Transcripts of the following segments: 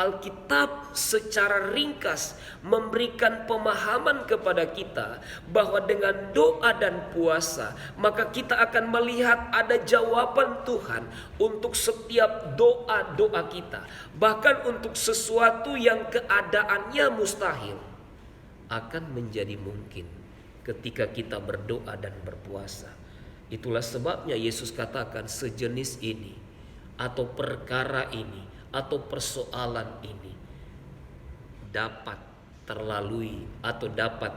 Alkitab secara ringkas memberikan pemahaman kepada kita bahwa dengan doa dan puasa maka kita akan melihat ada jawaban Tuhan untuk setiap doa-doa kita. Bahkan untuk sesuatu yang keadaannya mustahil akan menjadi mungkin ketika kita berdoa dan berpuasa. Itulah sebabnya Yesus katakan sejenis ini atau perkara ini atau persoalan ini dapat terlalui atau dapat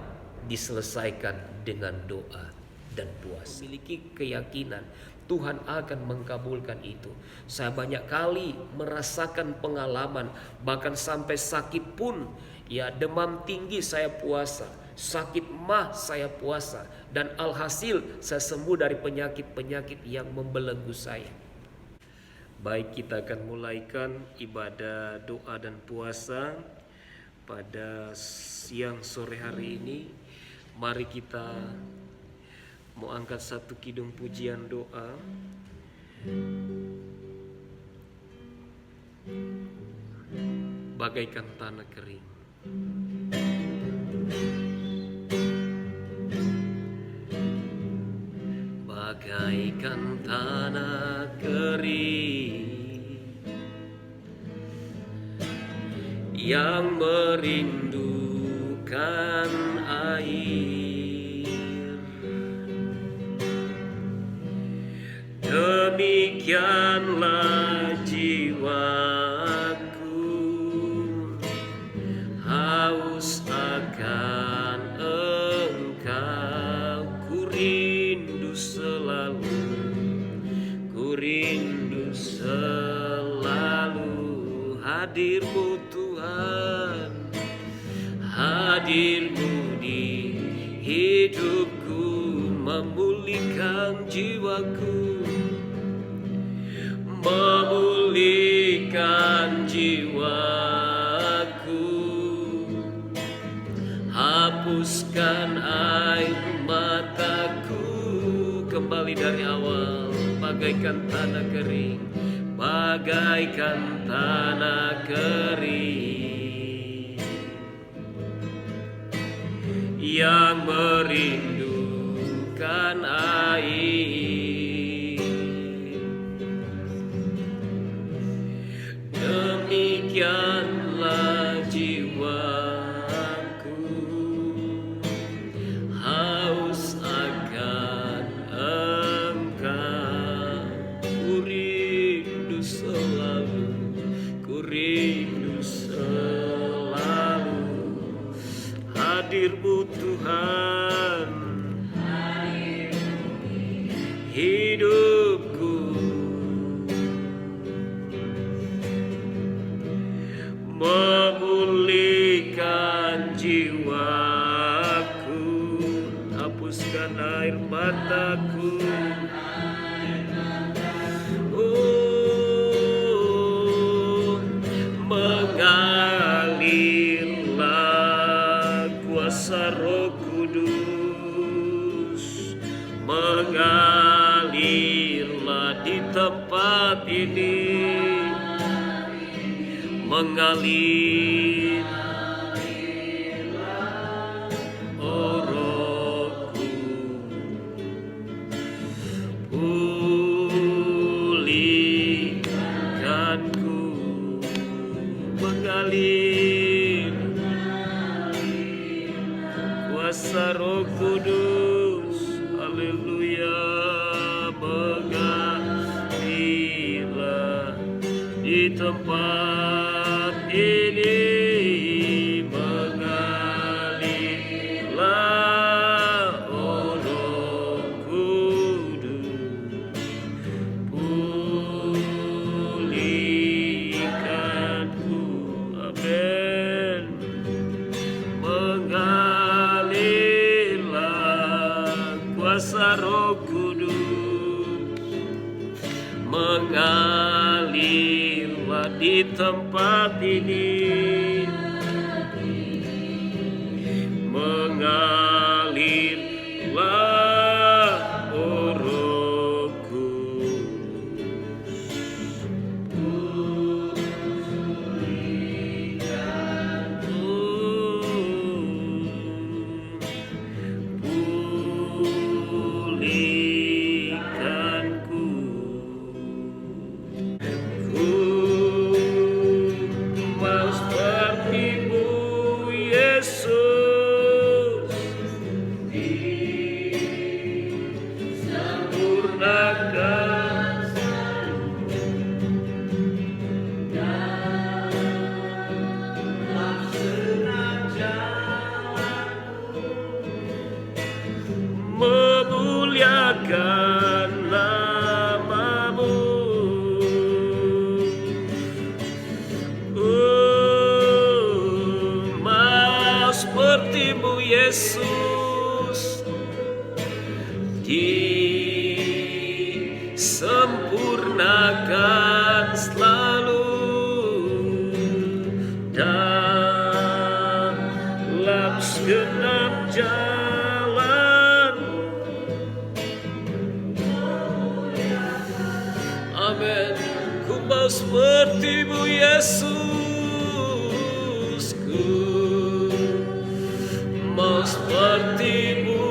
diselesaikan dengan doa dan puasa. Memiliki keyakinan Tuhan akan mengabulkan itu. Saya banyak kali merasakan pengalaman, bahkan sampai sakit pun, ya demam tinggi saya puasa, sakit mah saya puasa, dan alhasil saya sembuh dari penyakit-penyakit yang membelenggu saya. Baik, kita akan mulaikan ibadah doa dan puasa pada siang sore hari ini. Mari kita mau angkat satu kidung pujian doa. Bagaikan tanah kering. Bagaikan tanah kering yang merindukan air, demikianlah jiwaku haus akan Engkau. Ku rindu selalu hadir-Mu Tuhan, hadir-Mu di hidupku, memulihkan jiwaku, memulihkan jiwaku, hapuskan air mataku. Kembali dari awal, bagaikan tanah kering, bagaikan tanah kering yang merindukan air, demikianlah jiwaku haus akan Engkau. Ku rindu selalu hadir-Mu Tuhan, hidupku, memulihkan jiwaku, hapuskan air mataku. Mengalirlah kuasa Roh Kudus, mengalirlah di tempat ini, mengalir, oh Rohku, pulihkanku, mengalir kuasa Roh Kudus, haleluya, mengalirlah di tempat ini, mengalirlah, oh Roh Kudus, pulihkanku, amin. Mengalirlah kuasa Roh Kudus, mengalirlah di tempat ini, mengalirlah, oh Roh Kudus, Yesus disempurnakan selalu dalam segenap jalan. Amin. Ku mau seperti-Mu Yesus, ku mau seperti-Mu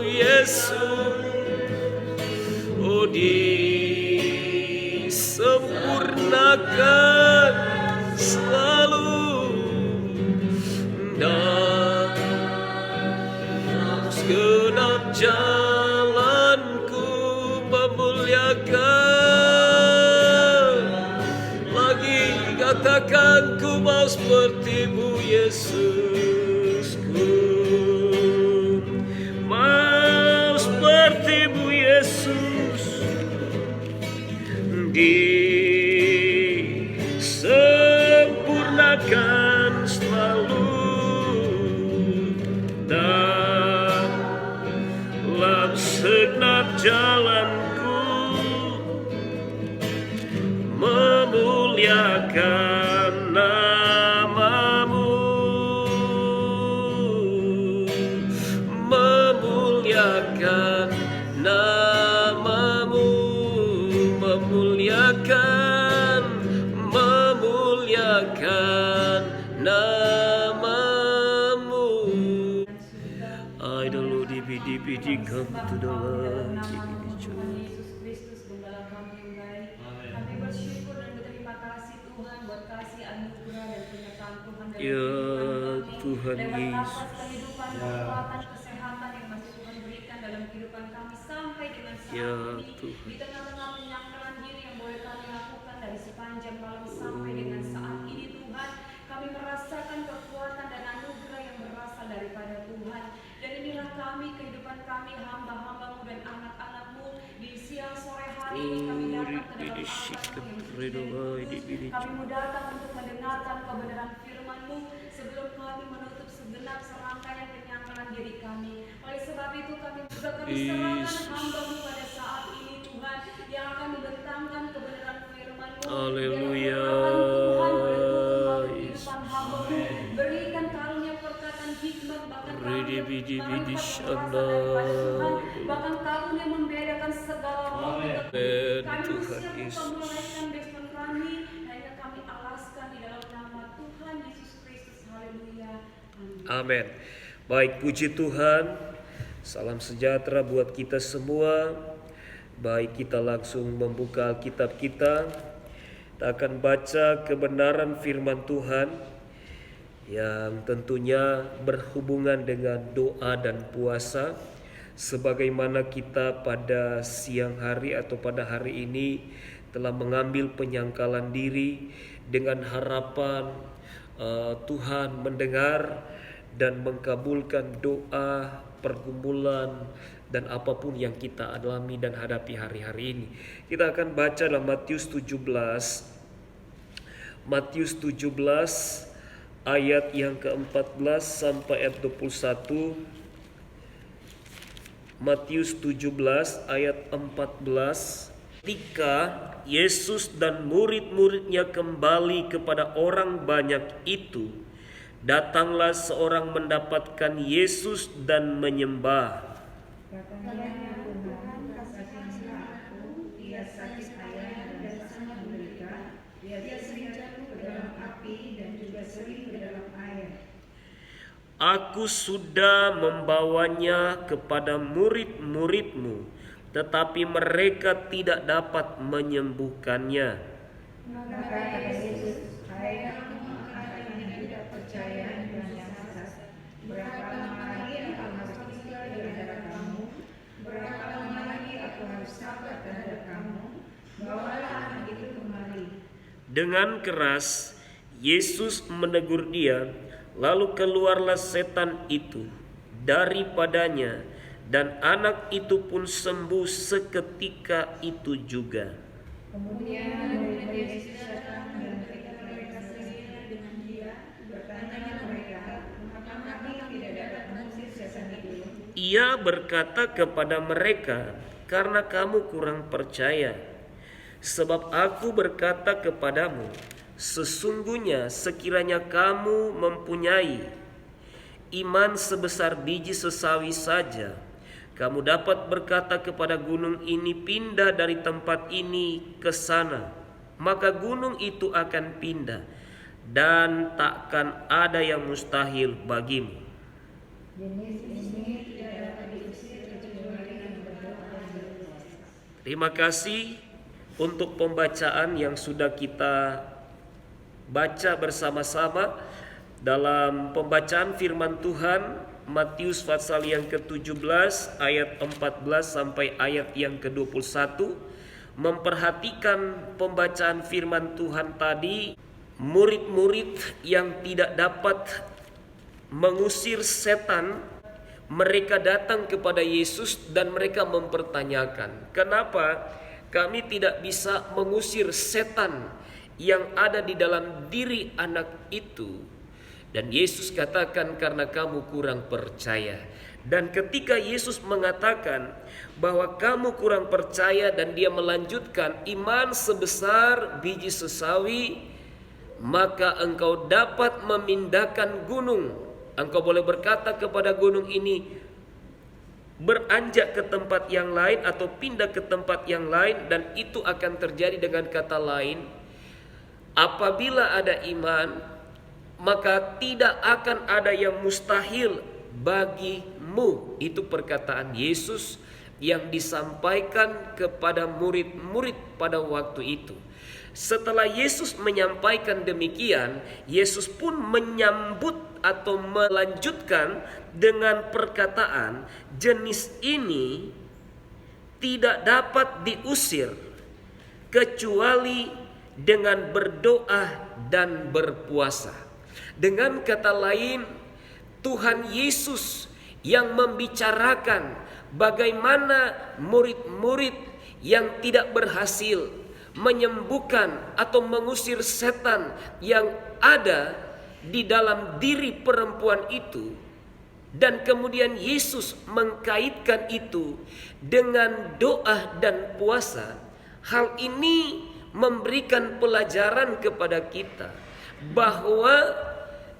Yesus. Oh, disempurnakan selalu dalam segenap jalanku memuliakan. Lagi katakan, ku mau seperti-Mu Yesus, ku mau seperti-Mu Yesus, disempurnakan selalu dalam segenap jalanku memuliakan nama-Mu, memuliakan nama-Mu, memuliakan nama-Mu. I the Lord di come to the Lord. Yesus Kristus Gembala kami yang baik. Kami bersyukur dan berterima kasih Tuhan buat kasih anugerah dan penyertaan Tuhan dalam Ya kehidupan Tuhan kami. Dan Yesus. berkat kehidupan, kekuatan, kesehatan yang masih Tuhan berikan dalam kehidupan kami sampai dengan saat Ya ini. Tuhan. Di tengah-tengah penyangkalan diri yang boleh kami lakukan dari sepanjang malam sampai dengan saat ini Tuhan, kami merasakan kekuatan dan anugerah yang berasal daripada Tuhan. Dan inilah kami, kehidupan kami, hamba-hamba-Mu dan anak-anak-Mu di siang sore hari ini kami datang ke dalam altar-Mu yang suci. Kami mau datang untuk mendengarkan kebenaran firman-Mu sebelum kami menutup segenap serangkaian penyangkalan diri kami. Oleh sebab itu kami juga serahkan hamba-Mu pada saat ini Tuhan, yang akan membentangkan kebenaran firman-Mu. Haleluya. Tuhan bertuhan kehidupan hamba-Mu, berikan karunia perkataan hikmat, bahkan karunia bahkan karunia membedakan segala roh. Kami Tuhan siap Yesus. memulaikan besok kami, hanya kami alaskan di dalam nama Tuhan Yesus Kristus. Haleluya. Amin. Baik, puji Tuhan. Salam sejahtera buat kita semua. Baik, kita langsung membuka Alkitab kita. Kita akan baca kebenaran firman Tuhan yang tentunya berhubungan dengan doa dan puasa. Sebagaimana kita pada siang hari atau pada hari ini telah mengambil penyangkalan diri dengan harapan Tuhan mendengar dan mengabulkan doa, pergumulan, dan apapun yang kita alami dan hadapi hari-hari ini. Kita akan baca dalam Matius 17 ayat yang ke-14 sampai ayat 21. Matius 17 ayat 14. Ketika Yesus dan murid-muridnya kembali kepada orang banyak itu, datanglah seorang mendapatkan Yesus dan menyembah. Katanya, Tuhan, kasihilah aku, ia sakit ayah dan sangat menderita, dia sering jatuh ke dalam api dan juga sering ke dalam air. Aku sudah membawanya kepada murid-muridmu, tetapi mereka tidak dapat menyembuhkannya. Maka kata Yesus, hai kamu yang tidak percaya dan yang sesat, berapa lama lagi aku harus tinggal di antara kamu? Berapa lama lagi aku harus sabar terhadap kamu? Bawalah anak itu kemari. Dengan keras Yesus menegur dia, lalu keluarlah setan itu daripadanya, dan anak itu pun sembuh seketika itu juga. Kemudian murid Yesus datang dan ketika mereka selesai dengan dia, bertanya mereka, mengapa kami tidak dapat mengusir Ia berkata kepada mereka, "Karena kamu kurang percaya. Sebab aku berkata kepadamu, sesungguhnya sekiranya kamu mempunyai iman sebesar biji sesawi saja, kamu dapat berkata kepada gunung ini, pindah dari tempat ini ke sana, maka gunung itu akan pindah, dan takkan ada yang mustahil bagimu." Jenis ini tidak dapat diusir kecuali dengan berdoa dan berpuasa. Terima kasih untuk pembacaan yang sudah kita baca bersama-sama dalam pembacaan firman Tuhan Matius pasal yang ke-17 ayat 14 sampai ayat yang ke-21. Memperhatikan pembacaan firman Tuhan tadi, murid-murid yang tidak dapat mengusir setan, mereka datang kepada Yesus dan mereka mempertanyakan, "Kenapa kami tidak bisa mengusir setan yang ada di dalam diri anak itu?" Dan Yesus katakan, "Karena kamu kurang percaya." Dan ketika Yesus mengatakan bahwa kamu kurang percaya dan dia melanjutkan, "Iman sebesar biji sesawi, maka engkau dapat memindahkan gunung." Engkau boleh berkata kepada gunung ini, beranjak ke tempat yang lain atau pindah ke tempat yang lain, dan itu akan terjadi. Dengan kata lain, apabila ada iman, maka tidak akan ada yang mustahil bagimu. Itu perkataan Yesus yang disampaikan kepada murid-murid pada waktu itu. Setelah Yesus menyampaikan demikian, Yesus pun menyambut atau melanjutkan dengan perkataan, "Jenis ini tidak dapat diusir kecuali dengan berdoa dan berpuasa." Dengan kata lain, Tuhan Yesus yang membicarakan bagaimana murid-murid yang tidak berhasil menyembuhkan atau mengusir setan yang ada di dalam diri perempuan itu, dan kemudian Yesus mengkaitkan itu dengan doa dan puasa. Hal ini memberikan pelajaran kepada kita bahwa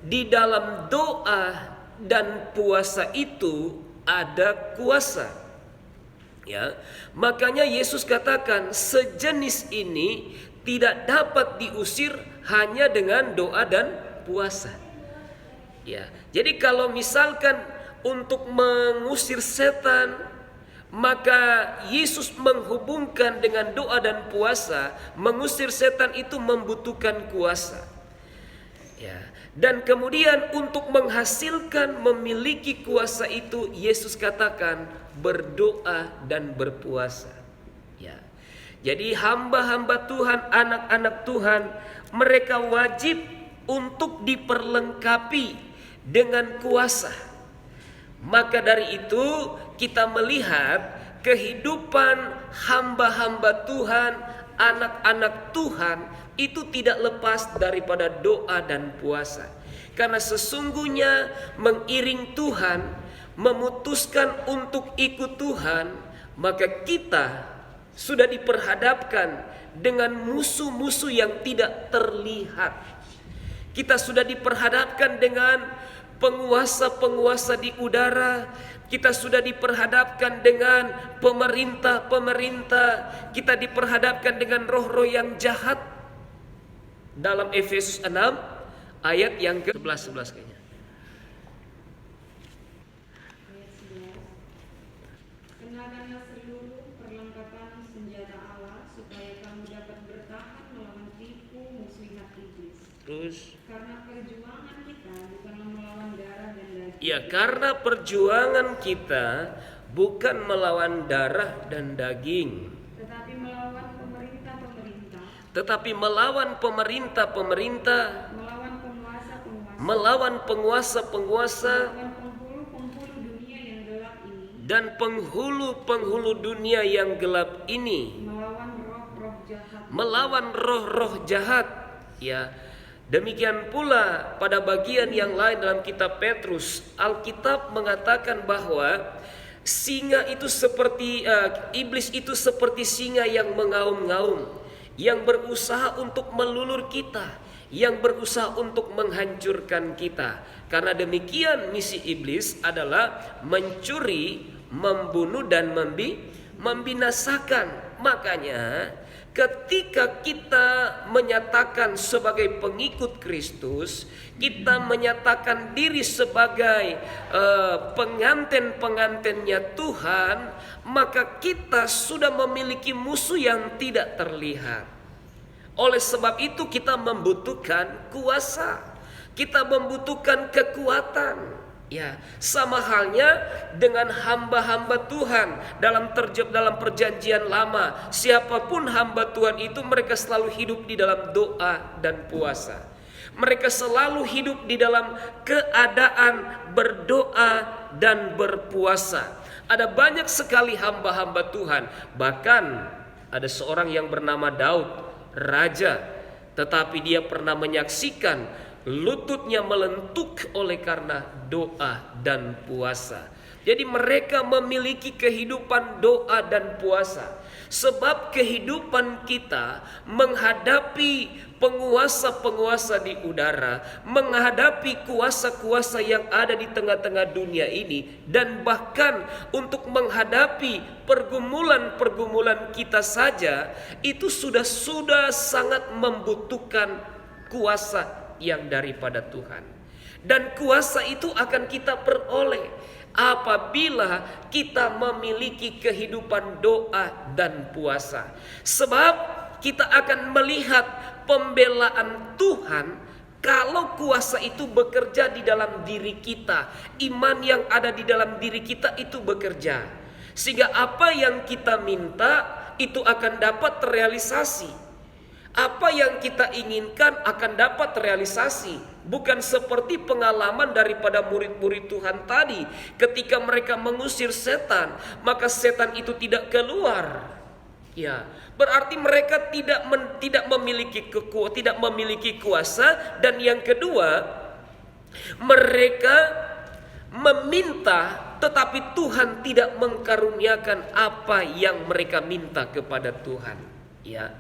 di dalam doa dan puasa itu ada kuasa. Ya, makanya Yesus katakan sejenis ini tidak dapat diusir hanya dengan doa dan puasa. Ya, jadi kalau misalkan untuk mengusir setan, maka Yesus menghubungkan dengan doa dan puasa. Mengusir setan itu membutuhkan kuasa. Ya, dan kemudian untuk menghasilkan memiliki kuasa itu, Yesus katakan berdoa dan berpuasa. Ya. Jadi hamba-hamba Tuhan, anak-anak Tuhan, mereka wajib untuk diperlengkapi dengan kuasa. Maka dari itu kita melihat kehidupan hamba-hamba Tuhan, anak-anak Tuhan itu tidak lepas daripada doa dan puasa. Karena sesungguhnya mengiring Tuhan, memutuskan untuk ikut Tuhan, maka kita sudah diperhadapkan dengan musuh-musuh yang tidak terlihat. Kita sudah diperhadapkan dengan penguasa-penguasa di udara. Kita sudah diperhadapkan dengan pemerintah-pemerintah. Kita diperhadapkan dengan roh-roh yang jahat. Dalam Efesus 6 ayat yang ke-11 kayaknya. Ayat 11. Kenakanlah seluruh perlengkapan senjata Allah supaya kamu dapat bertahan melawan tipu muslihat iblis. Terus, Karena perjuangan kita bukanlah melawan darah dan daging. ya, karena perjuangan kita bukan melawan darah dan daging, Tetapi melawan pemerintah-pemerintah, tetapi melawan pemerintah-pemerintah, melawan penguasa-penguasa, melawan penguasa-penguasa, melawan penghulu-penghulu dunia yang gelap ini, dan penghulu-penghulu dunia yang gelap ini, melawan roh-roh jahat. melawan roh-roh jahat. Ya, Demikian pula pada bagian yang lain dalam kitab Petrus, Alkitab mengatakan bahwa singa itu seperti iblis itu seperti singa yang mengaum-ngaum, yang berusaha untuk melulur kita, yang berusaha untuk menghancurkan kita. Karena demikian misi iblis adalah mencuri, membunuh dan membinasakan. Makanya ketika kita menyatakan sebagai pengikut Kristus, kita menyatakan diri sebagai pengantin-pengantinnya Tuhan, maka kita sudah memiliki musuh yang tidak terlihat. Oleh sebab itu kita membutuhkan kuasa, kita membutuhkan kekuatan. Ya, sama halnya dengan hamba-hamba Tuhan dalam perjanjian lama. Siapapun hamba Tuhan itu, mereka selalu hidup di dalam doa dan puasa. Mereka selalu hidup di dalam keadaan berdoa dan berpuasa. Ada banyak sekali hamba-hamba Tuhan. Bahkan ada seorang yang bernama Daud, raja, tetapi dia pernah menyaksikan lututnya melentuk oleh karena doa dan puasa. Jadi mereka memiliki kehidupan doa dan puasa. Sebab kehidupan kita menghadapi penguasa-penguasa di udara, menghadapi kuasa-kuasa yang ada di tengah-tengah dunia ini, dan bahkan untuk menghadapi pergumulan-pergumulan kita saja, itu sudah sangat membutuhkan kuasa yang daripada Tuhan. Dan kuasa itu akan kita peroleh apabila kita memiliki kehidupan doa dan puasa. Sebab kita akan melihat pembelaan Tuhan kalau kuasa itu bekerja di dalam diri kita. Iman yang ada di dalam diri kita itu bekerja, sehingga apa yang kita minta itu akan dapat terrealisasi. Apa yang kita inginkan akan dapat terrealisasi. Bukan seperti pengalaman daripada murid-murid Tuhan tadi. Ketika mereka mengusir setan, maka setan itu tidak keluar. Ya, berarti mereka tidak memiliki kuasa. Dan yang kedua, mereka meminta, tetapi Tuhan tidak mengkaruniakan apa yang mereka minta kepada Tuhan. Ya,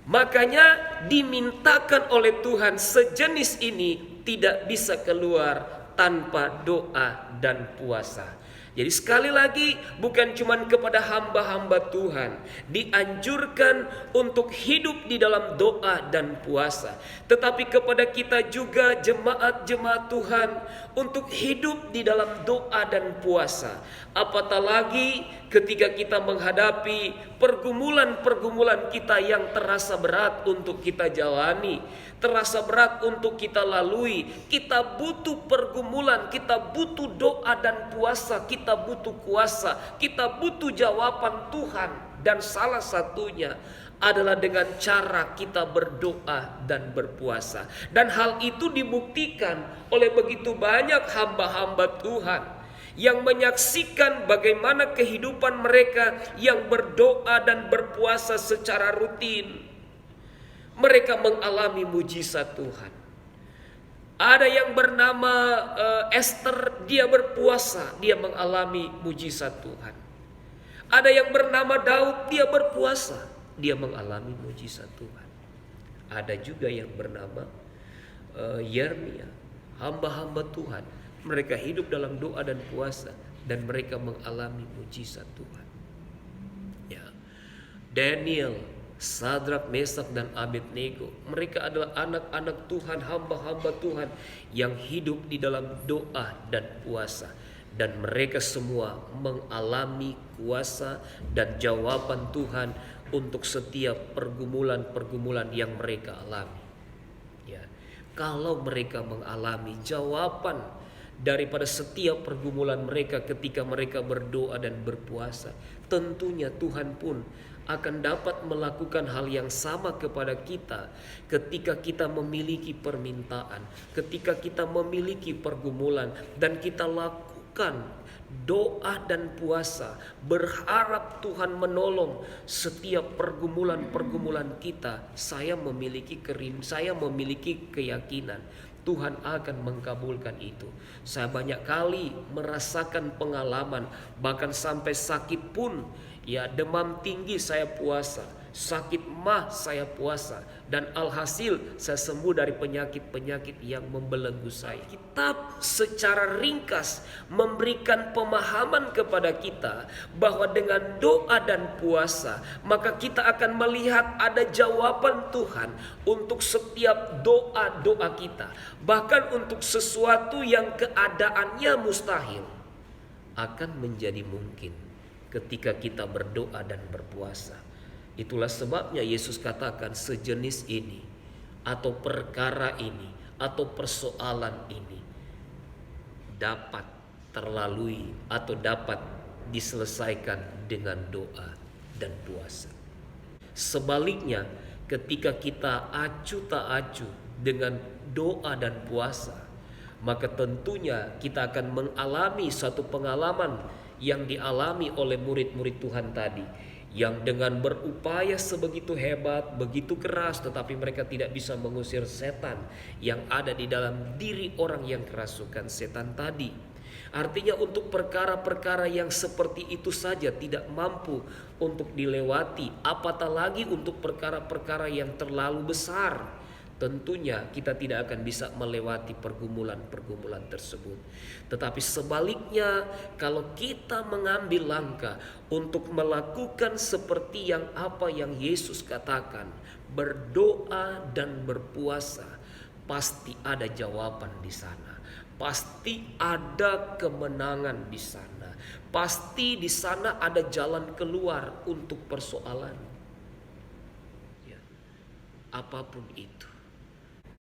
makanya dimintakan oleh Tuhan sejenis ini tidak bisa keluar tanpa doa dan puasa. Jadi sekali lagi, bukan cuma kepada hamba-hamba Tuhan dianjurkan untuk hidup di dalam doa dan puasa, tetapi kepada kita juga jemaat-jemaat Tuhan untuk hidup di dalam doa dan puasa. Apatah lagi ketika kita menghadapi pergumulan-pergumulan kita yang terasa berat untuk kita jalani, terasa berat untuk kita lalui. Kita butuh pergumulan, kita butuh doa dan puasa, kita butuh kuasa, kita butuh jawaban Tuhan. Dan salah satunya adalah dengan cara kita berdoa dan berpuasa. Dan hal itu dibuktikan oleh begitu banyak hamba-hamba Tuhan yang menyaksikan bagaimana kehidupan mereka yang berdoa dan berpuasa secara rutin. Mereka mengalami mujizat Tuhan. Ada yang bernama Esther, dia berpuasa, dia mengalami mujizat Tuhan. Ada yang bernama Daud, dia berpuasa, dia mengalami mujizat Tuhan. Ada juga yang bernama Yeremia, hamba-hamba Tuhan. Mereka hidup dalam doa dan puasa dan mereka mengalami mujizat Tuhan. Ya. Daniel, Sadrak, Mesak dan Abednego, mereka adalah anak-anak Tuhan, hamba-hamba Tuhan yang hidup di dalam doa dan puasa. Dan mereka semua mengalami kuasa dan jawaban Tuhan untuk setiap pergumulan-pergumulan yang mereka alami. Ya. Kalau mereka mengalami jawaban daripada setiap pergumulan mereka ketika mereka berdoa dan berpuasa, tentunya Tuhan pun akan dapat melakukan hal yang sama kepada kita ketika kita memiliki permintaan, ketika kita memiliki pergumulan dan kita melakukan doa dan puasa, berharap Tuhan menolong setiap pergumulan-pergumulan kita, saya memiliki keyakinan Tuhan akan mengabulkan itu. Saya banyak kali merasakan pengalaman, bahkan sampai sakit pun, ya demam tinggi saya puasa, sakit mah saya puasa, dan alhasil saya sembuh dari penyakit-penyakit yang membelenggu saya. Kitab secara ringkas memberikan pemahaman kepada kita bahwa dengan doa dan puasa maka kita akan melihat ada jawaban Tuhan untuk setiap doa-doa kita. Bahkan untuk sesuatu yang keadaannya mustahil akan menjadi mungkin ketika kita berdoa dan berpuasa. Itulah sebabnya Yesus katakan sejenis ini atau perkara ini atau persoalan ini dapat terlalui atau dapat diselesaikan dengan doa dan puasa. Sebaliknya, ketika kita acuh tak acuh dengan doa dan puasa, maka tentunya kita akan mengalami satu pengalaman yang dialami oleh murid-murid Tuhan tadi, yang dengan berupaya sebegitu hebat, begitu keras, tetapi mereka tidak bisa mengusir setan yang ada di dalam diri orang yang kerasukan setan tadi. Artinya untuk perkara-perkara yang seperti itu saja tidak mampu untuk dilewati, apatah lagi untuk perkara-perkara yang terlalu besar. Tentunya kita tidak akan bisa melewati pergumulan-pergumulan tersebut. Tetapi sebaliknya, kalau kita mengambil langkah untuk melakukan seperti apa yang Yesus katakan, berdoa dan berpuasa, pasti ada jawaban di sana. Pasti ada kemenangan di sana. Pasti di sana ada jalan keluar untuk persoalan. Ya, apapun itu.